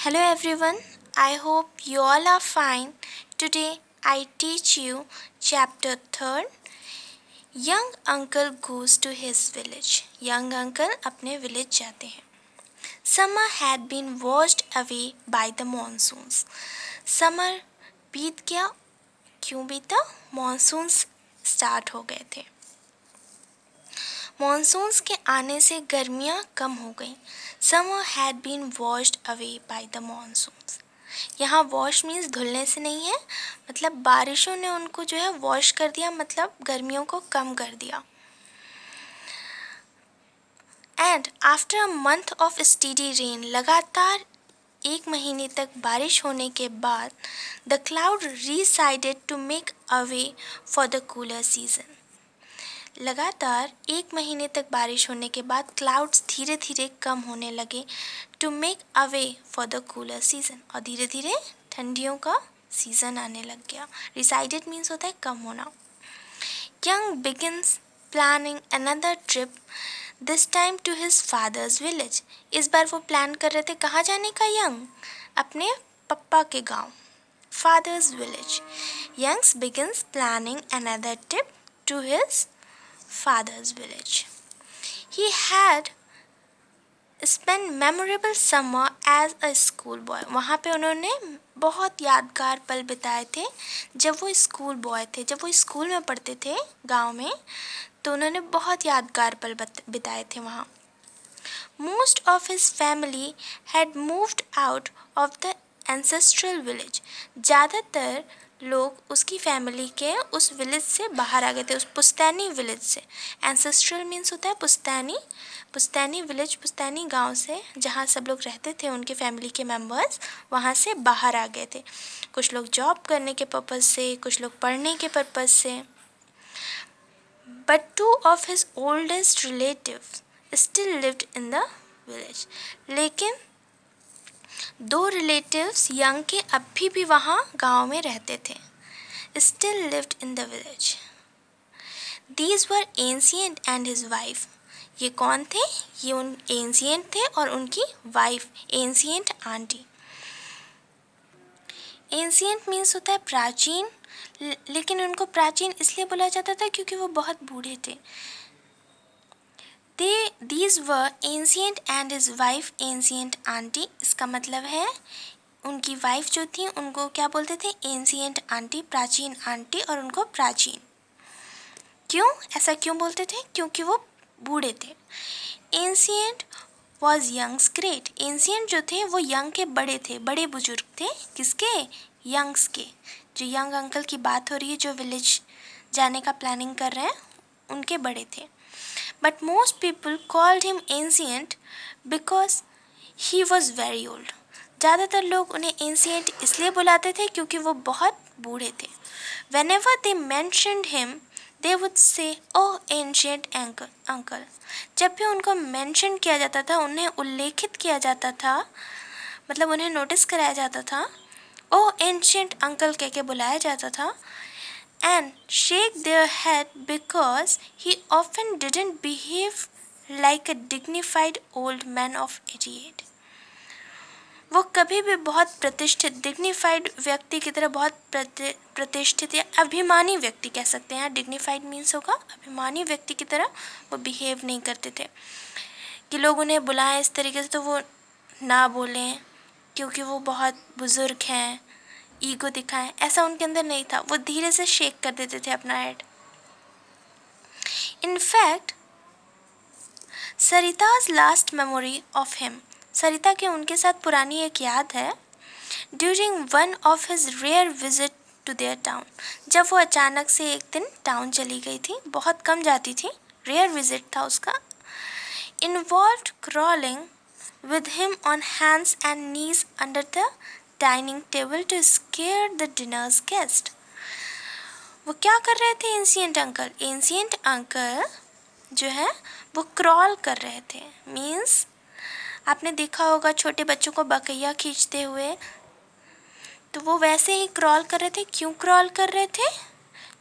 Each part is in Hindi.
Hello everyone, I hope you all are fine. Today I teach you chapter 3rd. Young uncle goes to his village. Young uncle अपने village जाते हैं. Summer had been washed away by the monsoons. Summer बीत गया. क्यों बीता? Monsoons start हो गए थे. मॉनसून्स के आने से गर्मियाँ कम हो गईं. Summer had been washed away by the monsoons. यहाँ वॉश मीन्स धुलने से नहीं है, मतलब बारिशों ने उनको जो है वॉश कर दिया, मतलब गर्मियों को कम कर दिया. And after a month of steady rain, लगातार एक महीने तक बारिश होने के बाद, the cloud receded to make away for the cooler season. लगातार एक महीने तक बारिश होने के बाद क्लाउड्स धीरे धीरे कम होने लगे to make away for the cooler season. और धीरे धीरे ठंडियों का सीज़न आने लग गया. रिसाइडेड मीन्स होता है कम होना. Young begins planning another trip, this time to his father's village. इस बार वो प्लान कर रहे थे कहाँ जाने का. यंग अपने पप्पा के गांव, father's village. Young's begins planning another trip to his father's village. He had spent memorable summer as a school boy. वहाँ पे उन्होंने बहुत यादगार पल बिताए थे जब वो स्कूल बॉय थे. जब वो स्कूल में पढ़ते थे गांव में, तो उन्होंने बहुत यादगार पल बिताए थे वहाँ. Most of his family had moved out of the ancestral village. ज़्यादातर लोग उसकी फैमिली के उस विलेज से बाहर आ गए थे, उस पुश्तैनी विलेज से. एंसेस्ट्रल मीन्स होता है पुश्तैनी. पुश्तैनी विलेज, पुश्तैनी गांव से जहाँ सब लोग रहते थे, उनके फैमिली के मेंबर्स वहाँ से बाहर आ गए थे. कुछ लोग जॉब करने के पर्पज़ से, कुछ लोग पढ़ने के पर्पज़ से. But two of his oldest relatives still lived in the village. लेकिन दो रिलेटिव्स यंग के अभी भी वहाँ गांव में रहते थे. Still lived in the village. These were ancient and his wife. ये कौन थे? ये उन एंशियंट थे और उनकी wife, ancient aunty. Ancient means होता है प्राचीन, लेकिन उनको प्राचीन इसलिए बोला जाता था क्योंकि वो बहुत बूढ़े थे. These were ancient and his wife ancient auntie. इसका मतलब है उनकी वाइफ जो थी उनको क्या बोलते थे? एंशियंट आंटी, प्राचीन आंटी, और उनको प्राचीन. क्यों ऐसा क्यों बोलते थे? क्योंकि वो बूढ़े थे. Ancient was Young's great. Ancient जो थे वो यंग के बड़े थे, बड़े बुजुर्ग थे. किसके? यंग्स के. जो यंग अंकल की बात हो रही है, जो विलेज जाने का प्लानिंग कर रहे हैं, उनके बड़े थे. But most people called him ancient because he was very old. ज़्यादातर लोग उन्हें ancient इसलिए बुलाते थे क्योंकि वो बहुत बूढ़े थे. Whenever they mentioned him, they would say, "Oh, ancient uncle." जब भी उनको mention किया जाता था, उन्हें उल्लेखित किया जाता था, मतलब उन्हें नोटिस कराया जाता था, "Oh, ancient uncle" कह के बुलाया जाता था, and shake their head because he often didn't behave like a dignified old man of 88. वो कभी भी बहुत प्रतिष्ठित, डिग्निफाइड व्यक्ति की तरह, बहुत प्रतिष्ठित या अभिमानी व्यक्ति कह सकते हैं. डिग्निफाइड मीन्स होगा अभिमानी व्यक्ति की तरह वो बिहेव नहीं करते थे कि लोग उन्हें बुलाएं इस तरीके से तो वो ना बोलें क्योंकि वो बहुत बुज़ुर्ग हैं, ईगो दिखाएं. ऐसा उनके अंदर नहीं था. वो धीरे से शेक कर देते थे अपना हेड. इनफैक्ट सरिताज last memory of him. Sarita के उनके साथ पुरानी एक याद है. During one of his rare visit to their town. जब वो अचानक से एक दिन टाउन चली गई थी, बहुत कम जाती थी, रेयर विजिट था उसका. Involved crawling with him on hands and knees under the dining table to scare the dinner's guest. वो क्या कर रहे थे एंशियंट अंकल? एंशियंट अंकल जो है वो क्रॉल कर रहे थे. मीन्स आपने देखा होगा छोटे बच्चों को बकैया खींचते हुए, तो वो वैसे ही क्रॉल कर रहे थे. क्यों क्रॉल कर रहे थे?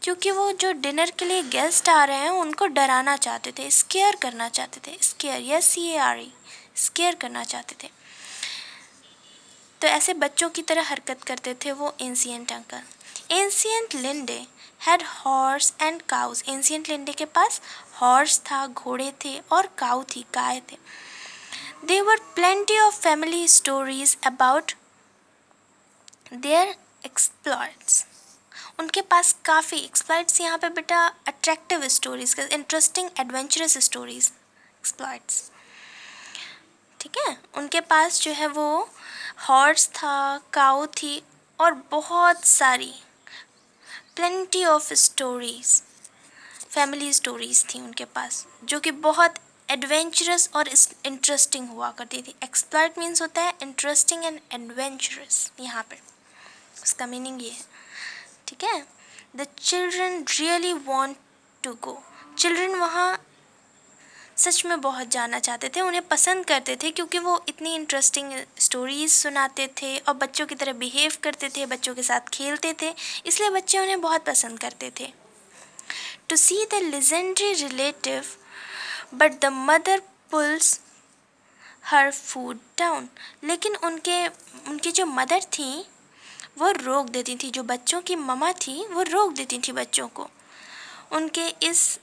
क्योंकि वो जो डिनर के लिए गेस्ट आ रहे हैं उनको डराना चाहते थे, स्केयर करना चाहते थे. स्केयर, SCARE, स्केयर करना चाहते थे. तो ऐसे बच्चों की तरह हरकत करते थे वो ancient uncle. Ancient Linde had horse and cows. Ancient Linde के पास हॉर्स था, घोड़े थे, और काऊ थी, गाय थे। There were plenty of family stories about their exploits. उनके पास काफ़ी एक्सप्लॉइट्स, यहाँ पे बेटा attractive stories, interesting adventurous stories, exploits, ठीक है। उनके पास जो है वो हॉर्स था, काऊ थी, और बहुत सारी plenty of stories, family stories थी उनके पास, जो कि बहुत एडवेंचरस और इंटरेस्टिंग हुआ करती थी। एक्सप्लॉइट मीन्स होता है इंटरेस्टिंग एंड एडवेंचरस, यहाँ पे उसका मीनिंग ये है, ठीक है। The children really want to go. Children वहाँ सच में बहुत जाना चाहते थे, उन्हें पसंद करते थे, क्योंकि वो इतनी इंटरेस्टिंग स्टोरीज सुनाते थे और बच्चों की तरह बिहेव करते थे, बच्चों के साथ खेलते थे, इसलिए बच्चे उन्हें बहुत पसंद करते थे। To see the legendary relative, but the mother pulls her foot down. लेकिन उनकी जो मदर थी वो रोक देती थी, जो बच्चों की ममा थी वो रोक देती थी बच्चों को उनके इस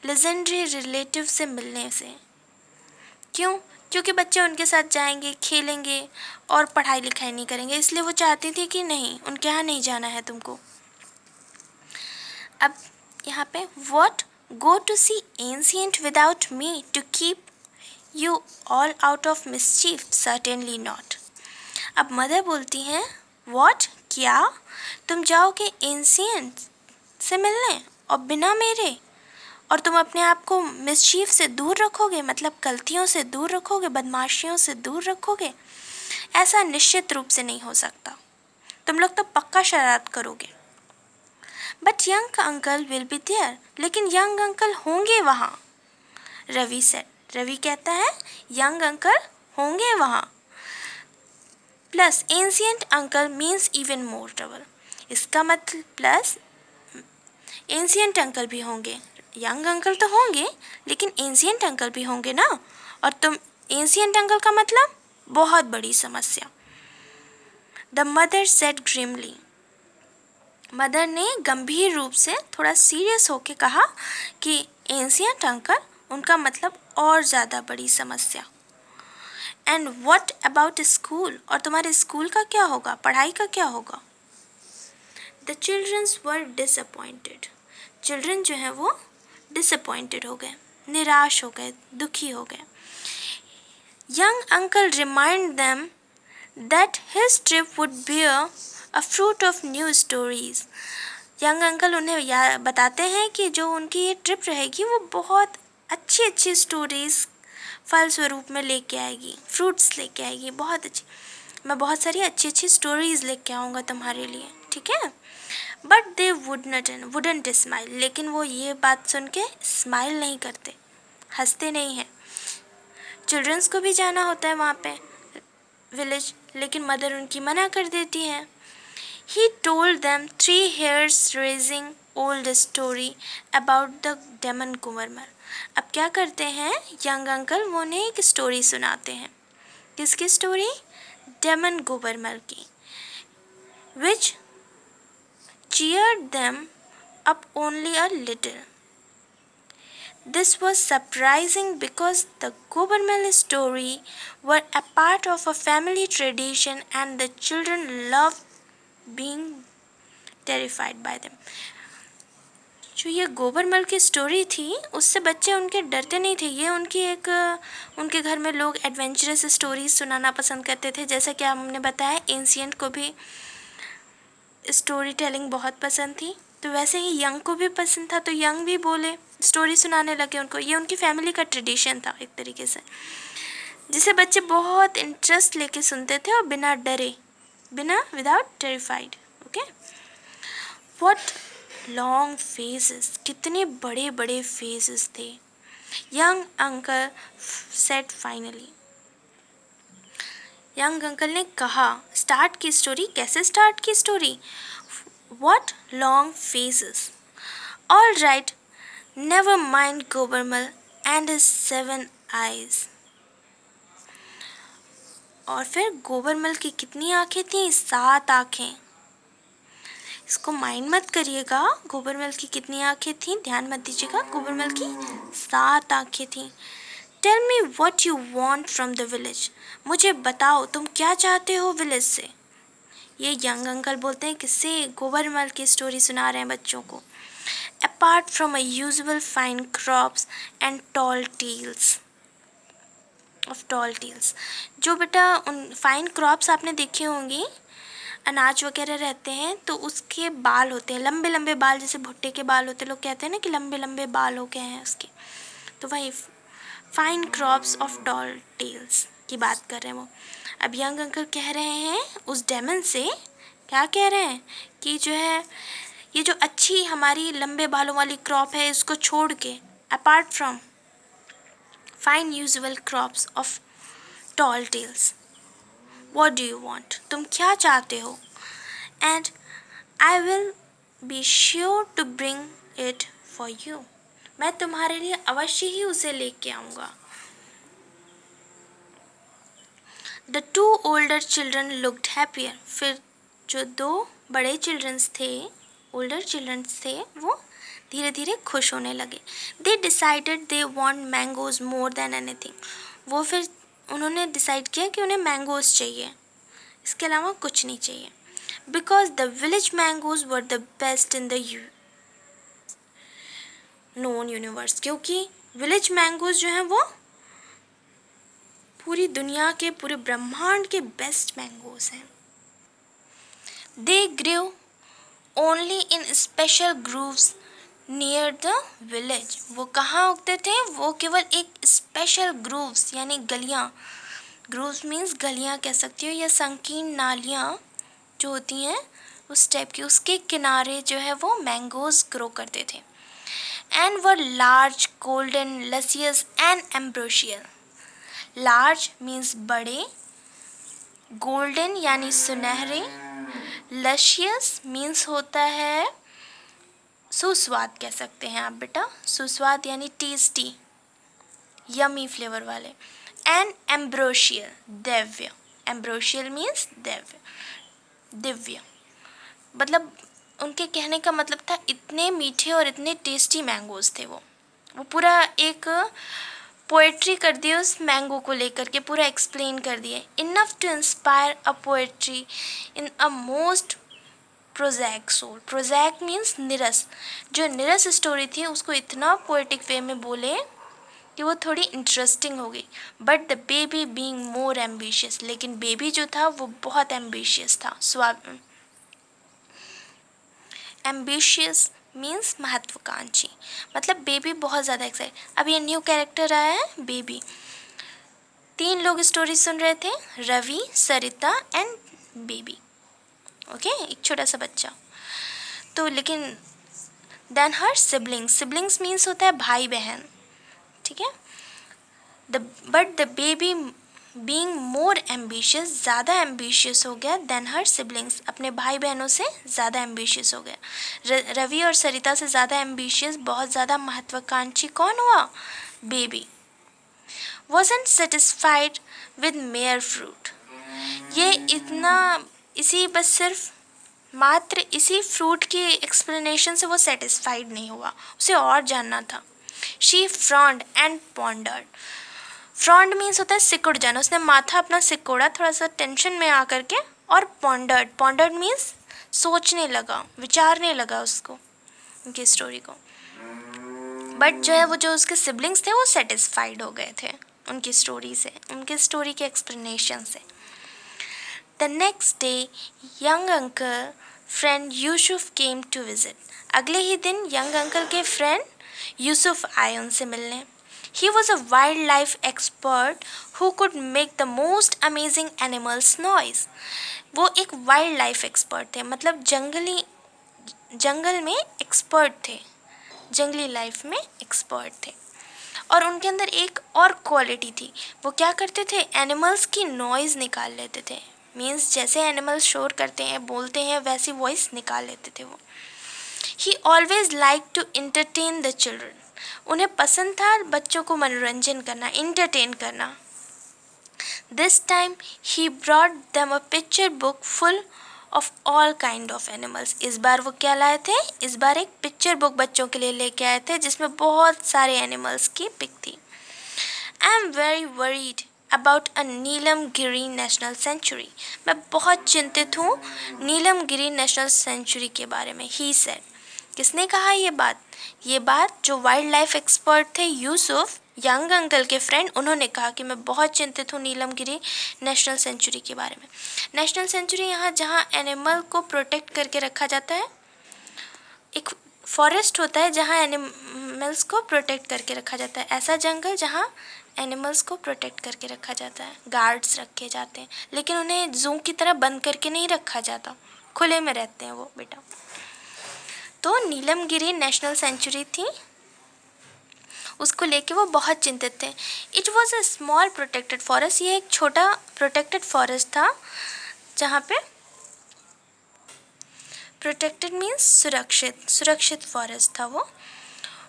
लेजेंडरी रिलेटिव से मिलने से। क्यों? क्योंकि बच्चे उनके साथ जाएंगे, खेलेंगे और पढ़ाई लिखाई नहीं करेंगे, इसलिए वो चाहती थी कि नहीं, उनके यहाँ नहीं जाना है तुमको। अब यहाँ पे what go to see ancient without me to keep you all out of mischief? Certainly not. अब मदर बोलती हैं what, क्या तुम जाओगे एंशियंट से मिलने और बिना मेरे, और तुम अपने आप को मिसचीफ से दूर रखोगे, मतलब गलतियों से दूर रखोगे, बदमाशियों से दूर रखोगे? ऐसा निश्चित रूप से नहीं हो सकता, तुम लोग तो पक्का शरारत करोगे। But Young uncle will be there. लेकिन यंग अंकल होंगे वहाँ, रवि सेड। रवि कहता है यंग अंकल होंगे वहाँ। Plus ancient uncle means even more trouble. इसका मतलब प्लस एंशियंट अंकल भी होंगे। यंग अंकल तो होंगे लेकिन एंशियंट अंकल भी होंगे ना, और तुम एंशियंट अंकल का मतलब बहुत बड़ी समस्या। The mother said grimly. Mother ने गंभीर रूप से थोड़ा सीरियस होके कहा कि एंशियंट अंकल, उनका मतलब और ज़्यादा बड़ी समस्या। And what about school? और तुम्हारे स्कूल का क्या होगा, पढ़ाई का क्या होगा? The childrens were disappointed. Children जो है वो डिसअपॉइंटेड हो गए, निराश हो गए, दुखी हो गए। Young uncle remind them that his trip would bear a fruit of new stories. Young uncle उन्हें बताते हैं कि जो उनकी ये ट्रिप रहेगी वो बहुत अच्छी अच्छी स्टोरीज फल स्वरूप में लेके आएगी, फ्रूट्स लेके आएगी, बहुत अच्छी, मैं बहुत सारी अच्छी अच्छी स्टोरीज लेके आऊँगा तुम्हारे लिए, ठीक है। But they wouldn't smile. लेकिन वो ये बात सुन के स्माइल नहीं करते, हंसते नहीं हैं। चिल्ड्रंस को भी जाना होता है वहाँ पे विलेज, लेकिन मदर उनकी मना कर देती है। He told them 3 hairs raising old story about the demon Kumarmal. अब क्या करते हैं यंग अंकल, वो उन्हें एक स्टोरी सुनाते हैं। किसकी स्टोरी? डेमन गोबरमल की। Which cheered them up only a little. This was surprising because the Gobermal story were a part of a family tradition and the children loved being terrified by them. जो ये गोबरमल की स्टोरी थी उससे बच्चे उनके डरते नहीं थे। ये उनके घर में लोग एडवेंचरस स्टोरीज सुनाना पसंद करते थे। जैसा कि हमने बताया एंशियंट को भी स्टोरी टेलिंग बहुत पसंद थी, तो वैसे ही यंग को भी पसंद था, तो यंग भी बोले, स्टोरी सुनाने लगे उनको। ये उनकी फैमिली का ट्रेडिशन था एक तरीके से, जिसे बच्चे बहुत इंटरेस्ट लेके सुनते थे और बिना डरे, without terrified. Okay. What long phases, कितने बड़े बड़े फेजेस थे। Young uncle said finally. Young uncle ने कहा, स्टार्ट की स्टोरी। कैसे स्टार्ट की story? What long phases. All right, never mind Gobarmal and his 7 eyes. और फिर गोबरमल की कितनी आंखें थी? 7 आंखें। इसको माइंड मत करिएगा, गोबरमल की कितनी आंखें थी, ध्यान मत दीजिएगा। गोबरमल की 7 आंखें थी। Tell me what you want from the village. मुझे बताओ तुम क्या चाहते हो विलेज से। ये यंग अंकल बोलते हैं किससे? गोबरमल की स्टोरी सुना रहे हैं बच्चों को। Apart from a usual fine crops and tall tales of tall tales. जो बेटा उन फाइन क्रॉप्स आपने देखे होंगे, अनाज वगैरह रहते हैं तो उसके बाल होते हैं, लंबे लंबे बाल, जैसे भुट्टे के बाल होते हैं, लोग कहते हैं ना कि लंबे लंबे बाल हो गए हैं उसके, तो वही fine crops of tall tales की बात कर रहे हैं वो। अब यंग अंकल कह रहे हैं उस डेमन से, क्या कह रहे हैं कि जो है ये जो अच्छी हमारी लंबे बालों वाली क्रॉप है इसको छोड़ के, apart from fine usual crops of tall tales, what do you want, तुम क्या चाहते हो? And I will be sure to bring it for you. मैं तुम्हारे लिए अवश्य ही उसे लेके आऊँगा। The two older children looked happier. फिर जो 2 बड़े चिल्ड्रंस थे, ओल्डर चिल्ड्रंस थे, वो धीरे धीरे खुश होने लगे। They decided they want mangoes more than anything. वो फिर उन्होंने डिसाइड किया कि उन्हें मैंगोज चाहिए, इसके अलावा कुछ नहीं चाहिए। Because the village mangoes were the best in the known universe. क्योंकि विलेज मैंगोज जो हैं वो पूरी दुनिया के, पूरे ब्रह्मांड के बेस्ट मैंगोज हैं। They grew only in special groves near the village. वो कहाँ उगते थे? वो केवल एक स्पेशल ग्रूव्स यानी गलियाँ, ग्रूव्स मीन्स गलियाँ कह सकती हो, या संकीर्ण नालियाँ जो होती हैं उस टाइप की, उसके किनारे जो है वो मैंगोज ग्रो करते थे। And were large golden luscious and ambrosial. Large means बड़े, गोल्डन यानी सुनहरे, लशियस मीन्स होता है सुस्वाद, कह सकते हैं आप बेटा, सुस्वाद यानी टेस्टी, यमी फ्लेवर वाले। एंड एम्ब्रोशियल, दिव्य, एम्ब्रोशियल मीन्स दिव्य, दिव्य मतलब उनके कहने का मतलब था इतने मीठे और इतने टेस्टी मैंगोज थे वो पूरा एक पोएट्री कर दिए उस मैंगो को लेकर के, पूरा एक्सप्लेन कर दिए। Enough to inspire a poetry in a most prosaic soul. Prosaic means निरस, जो निरस स्टोरी थी उसको इतना पोएटिक वे में बोले कि वो थोड़ी इंटरेस्टिंग हो गई। But the baby being more ambitious, लेकिन बेबी जो था वो बहुत एम्बिशियस था। एम्बिशियस मीन्स महत्वाकांक्षी, मतलब बेबी बहुत ज़्यादा एक्साइटेड। अब ये न्यू कैरेक्टर आया है बेबी। 3 लोग स्टोरी सुन रहे थे, रवि, सरिता एंड बेबी। ओके, एक छोटा सा बच्चा। तो लेकिन देन हर सिबलिंग्स, सिबलिंग्स मीन्स होता है भाई बहन, ठीक है। But the baby being more ambitious, ज़्यादा एम्बिशियस हो गया देन हर सिबलिंग्स, अपने भाई बहनों से ज़्यादा एम्बिशियस हो गया। रवि और सरिता से ज़्यादा एम्बिशियस, बहुत ज़्यादा महत्वाकांक्षी कौन हुआ? Baby. wasn't satisfied with mere fruit। ये इतना, इसी बस सिर्फ मात्र इसी फ्रूट की एक्सप्लेनेशन से वो सेटिस्फाइड नहीं हुआ, उसे और जानना था। She frond and pondered. Frond means होता है सिकुड़ जाना, उसने माथा अपना सिकोड़ा थोड़ा सा टेंशन में आकर के, और पॉन्डर्ड, पॉन्डर्ड मीन्स सोचने लगा, विचारने लगा उसको, उनकी स्टोरी को। बट जो है वो जो उसके सिबलिंग्स थे वो सेटिस्फाइड हो गए थे उनकी स्टोरी से, उनके स्टोरी के एक्सप्लेनेशन से। The next day young uncle friend Yusuf came to visit. अगले ही दिन यंग अंकल के फ्रेंड यूसुफ आए उनसे मिलने। He was a wildlife expert who could make the most amazing animals noise। वो एक वाइल्ड लाइफ एक्सपर्ट थे, मतलब जंगल में एक्सपर्ट थे, जंगली लाइफ में एक्सपर्ट थे। और उनके अंदर एक और क्वालिटी थी, वो क्या करते थे? एनिमल्स की नॉइज़ निकाल लेते थे। मीन्स जैसे एनिमल्स शोर करते हैं, बोलते हैं, वैसी वॉइस निकाल लेते थे वो। He always liked to entertain the children। उन्हें पसंद था बच्चों को मनोरंजन करना, इंटरटेन करना। This time he brought them a picture book full of all kind of animals. इस बार वो क्या लाए थे? इस बार एक पिक्चर बुक बच्चों के लिए लेके आए थे जिसमें बहुत सारे एनिमल्स की पिक थी. I am very worried about a Nilamgiri national sanctuary. मैं बहुत चिंतित हूँ नीलमगिरी नेशनल सेंचुरी के बारे में. He said. किसने कहा ये बात? ये बात जो वाइल्ड लाइफ एक्सपर्ट थे यूसुफ, यंग अंकल के फ्रेंड, उन्होंने कहा कि मैं बहुत चिंतित हूँ नीलमगिरी नेशनल सेंचुरी के बारे में. नेशनल सेंचुरी यहाँ जहाँ एनिमल को प्रोटेक्ट करके रखा जाता है. एक फॉरेस्ट होता है जहाँ एनिमल्स को प्रोटेक्ट करके रखा जाता है. ऐसा जंगल जहाँ एनिमल्स को प्रोटेक्ट करके रखा जाता है. गार्ड्स रखे जाते हैं लेकिन उन्हें जू की तरह बंद करके नहीं रखा जाता. खुले में रहते हैं वो बेटा. तो नीलमगिरी नेशनल सेंचुरी थी, उसको लेके वो बहुत चिंतित थे. It was a small protected forest. ये एक छोटा प्रोटेक्टेड फॉरेस्ट था जहाँ पे प्रोटेक्टेड मीन्स सुरक्षित फॉरेस्ट था वो.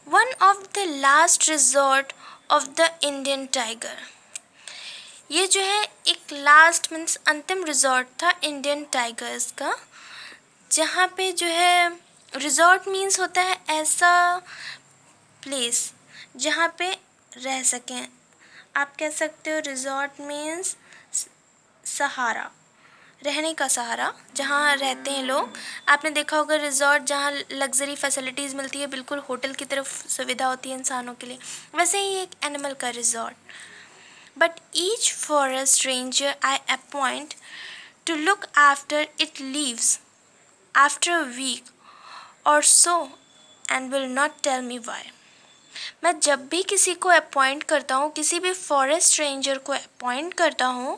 One of the last resort of the Indian tiger. ये जो है एक लास्ट मीन्स अंतिम रिजॉर्ट था इंडियन टाइगर्स का, जहाँ पे जो है रिजॉर्ट मीन्स होता है ऐसा प्लेस जहाँ पे रह सकें. आप कह सकते हो रिजॉर्ट मीन्स सहारा, रहने का सहारा, जहाँ रहते हैं लोग. आपने देखा होगा रिजॉर्ट जहाँ लग्जरी फैसिलिटीज़ मिलती है, बिल्कुल होटल की तरफ सुविधा होती है इंसानों के लिए. वैसे ही एक एनिमल का resort. But each forest ranger I appoint to look after it leaves after a week और so and will not tell me why. मैं जब भी किसी को अपॉइंट करता हूँ, किसी भी फॉरेस्ट रेंजर को अपॉइंट करता हूँ,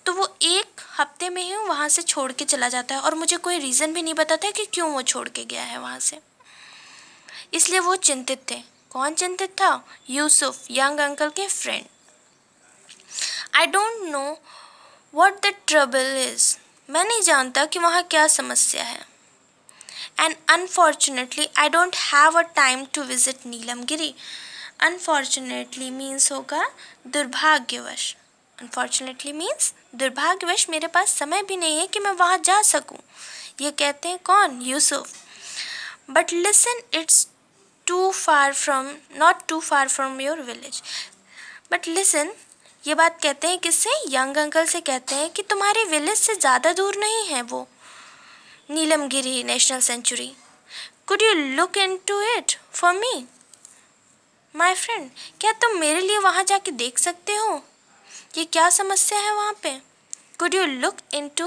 तो वो एक हफ्ते में ही वहाँ से छोड़ के चला जाता है और मुझे कोई रीज़न भी नहीं बताता है कि क्यों वो छोड़ के गया है वहाँ से. इसलिए वो चिंतित थे. कौन चिंतित था? यूसुफ, यंग अंकल के friend. I don't know what the trouble is. मैं नहीं जानता कि वहाँ क्या समस्या है. And unfortunately, I don't have a time to visit नीलमगिरी. Unfortunately means होगा दुर्भाग्यवश. Unfortunately means दुर्भाग्यवश मेरे पास समय भी नहीं है कि मैं वहाँ जा सकूँ. ये कहते हैं कौन? Yusuf. But listen, it's not too far from your village. But listen, ये बात कहते हैं किससे? यंग अंकल से कहते हैं कि तुम्हारे विलेज से ज़्यादा दूर नहीं है वो Nilamgiri national sanctuary. Could you look into it for me my friend. क्या तुम मेरे लिए वहाँ जाके देख सकते हो ये क्या समस्या है वहाँ पे? Could you look into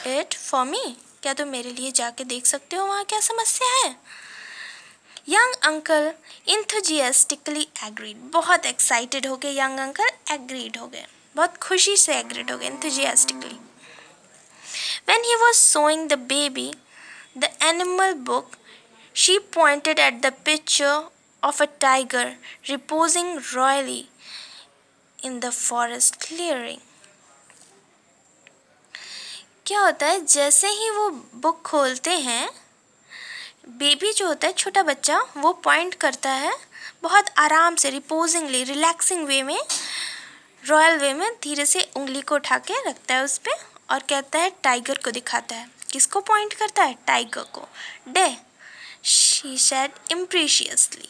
it for मी. क्या तुम मेरे लिए जाके देख सकते हो वहाँ क्या समस्या है? Young uncle enthusiastically agreed. बहुत एक्साइटेड हो गए यंग अंकल, एग्रीड हो गए, बहुत खुशी से एग्रीड हो गए, इंथुजियास्टिकली. When he was showing the baby the animal book, she pointed at the picture of a tiger reposing royally in the forest clearing. क्या होता है, जैसे ही वो बुक खोलते हैं, बेबी जो होता है छोटा बच्चा, वो पॉइंट करता है बहुत आराम से, रिपोजिंगली, रिलैक्सिंग वे में, रॉयल वे में, धीरे से उंगली को उठा के रखता है उस पर और कहता है, टाइगर को दिखाता है. किसको पॉइंट करता है? टाइगर को. Day she said imperiously.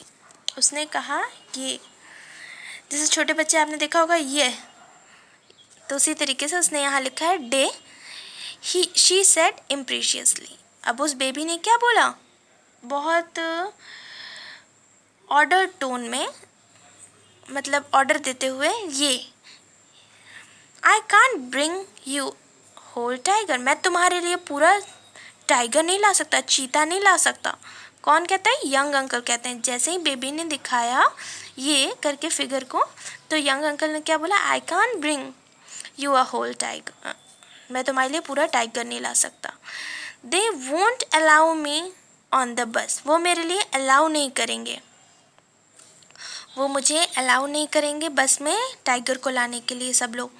उसने कहा ये, जैसे छोटे बच्चे आपने देखा होगा ये, तो उसी तरीके से उसने यहाँ लिखा है डे. She said इम्प्रीशियसली. अब उस बेबी ने क्या बोला? बहुत ऑर्डर टोन में, मतलब ऑर्डर देते हुए, ये I can't bring you whole tiger. मैं तुम्हारे लिए पूरा टाइगर नहीं ला सकता, चीता नहीं ला सकता. कौन कहता है? यंग अंकल कहते हैं. जैसे ही बेबी ने दिखाया ये करके फिगर को, तो यंग अंकल ने क्या बोला? I can't bring you a whole tiger. मैं तुम्हारे लिए पूरा टाइगर नहीं ला सकता. They won't allow me on the bus. वो मेरे लिए अलाउ नहीं करेंगे, वो मुझे अलाउ नहीं करेंगे बस में टाइगर को लाने के लिए सब लोग.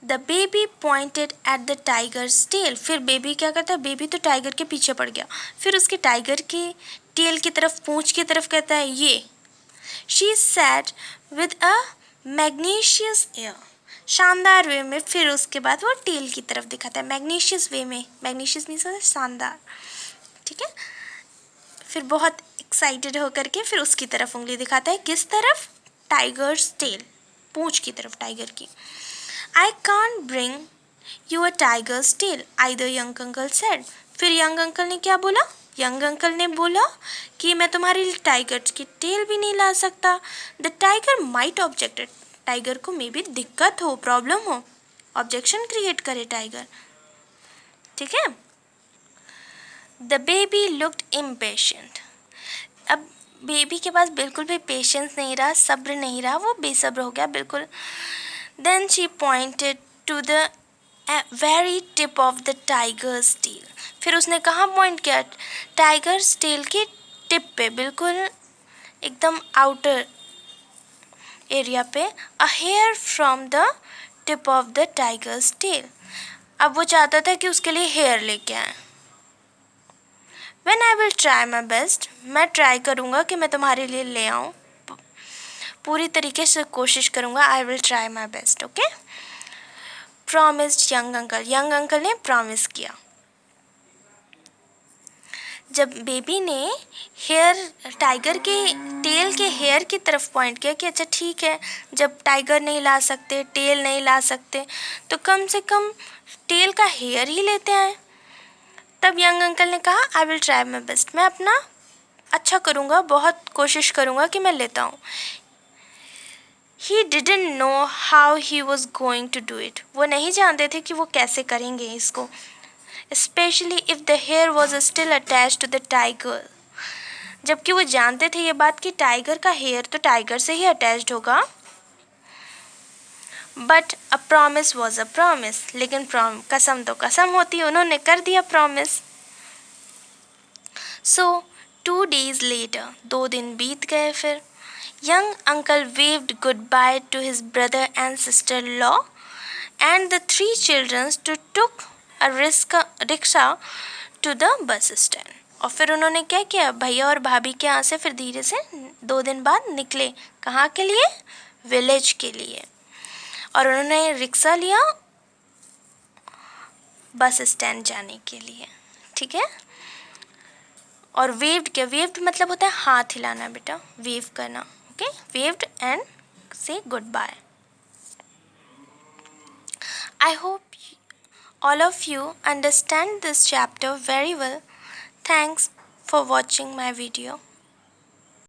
The baby pointed at the tiger's tail. फिर बेबी क्या करता है? बेबी तो टाइगर के पीछे पड़ गया, फिर उसके टाइगर की टेल की तरफ, पूंछ की तरफ कहता है ये. She sat with a magnificent air, शानदार वे में। फिर उसके बाद वो टेल की तरफ दिखाता है, मैग्नीशियस वे में, मैग्नीशियस मीन्स होता है शानदार, ठीक है। फिर बहुत एक्साइटेड होकर के फिर उसकी तरफ उंगली दिखाता है, किस तरफ? टाइगर्स टेल, पूंछ की तरफ टाइगर की। I can't bring you a tiger's tail either, young uncle said. फिर यंग अंकल ने क्या बोला? यंग अंकल ने बोला कि मैं तुम्हारे लिए टाइगर की टेल भी नहीं ला सकता। The tiger might objected, tiger को मे बी दिक्कत हो, प्रॉब्लम हो, ऑब्जेक्शन क्रिएट करे टाइगर, ठीक है। द बेबी लुक्ड इम्पेशेंट, अब बेबी के पास बिल्कुल भी पेशेंस नहीं रहा, सब्र नहीं रहा, वो बेसब्र हो गया बिल्कुल। Then she pointed to the very tip of the tiger's tail, फिर उसने कहाँ पॉइंट किया? टाइगर्स टेल की टिप पे, बिल्कुल एकदम आउटर एरिया पे। A hair from the tip of the tiger's tail, अब वो चाहता था कि उसके लिए हेयर लेके आए। When I will try my best, मैं ट्राई करूँगा कि मैं तुम्हारे लिए ले आऊँ, पूरी तरीके से कोशिश करूँगा। I will try my best, okay? Promised young uncle, young uncle ने प्रॉमिस किया। जब बेबी ने हेयर, टाइगर के टेल के हेयर की तरफ पॉइंट किया कि अच्छा ठीक है, जब टाइगर नहीं ला सकते, टेल नहीं ला सकते, तो कम से कम टेल का हेयर ही लेते आए। तब यंग अंकल ने कहा I will try my best, मैं अपना अच्छा करूँगा, बहुत कोशिश करूँगा कि मैं लेता हूँ। He didn't know how he was going to do it, वो नहीं जानते थे कि वो कैसे करेंगे इसको। Especially if the hair was still attached to the tiger, जबकि वो जानते थे ये बात कि टाइगर का हेयर तो टाइगर से ही अटैच्ड होगा। But a promise was a promise, लेकिन कसम तो कसम होती, उन्होंने कर दिया प्रॉमिस। सो 2 days later, 2 दिन बीत गए। फिर young uncle waved goodbye to his brother and sister-in-law and the 3 children took a rickshaw to the bus stand. और फिर उन्होंने क्या किया? भैया और भाभी के यहाँ से फिर धीरे से 2 दिन बाद निकले, कहाँ के लिए? विलेज के लिए। और उन्होंने रिक्शा लिया बस स्टैंड जाने के लिए, ठीक है। और वेव्ड, क्या वेव्ड मतलब होता है हाथ हिलाना बेटा, वेव करना, okay. Waved and said goodbye. I hope all of you understand this chapter very well. Thanks for watching my video.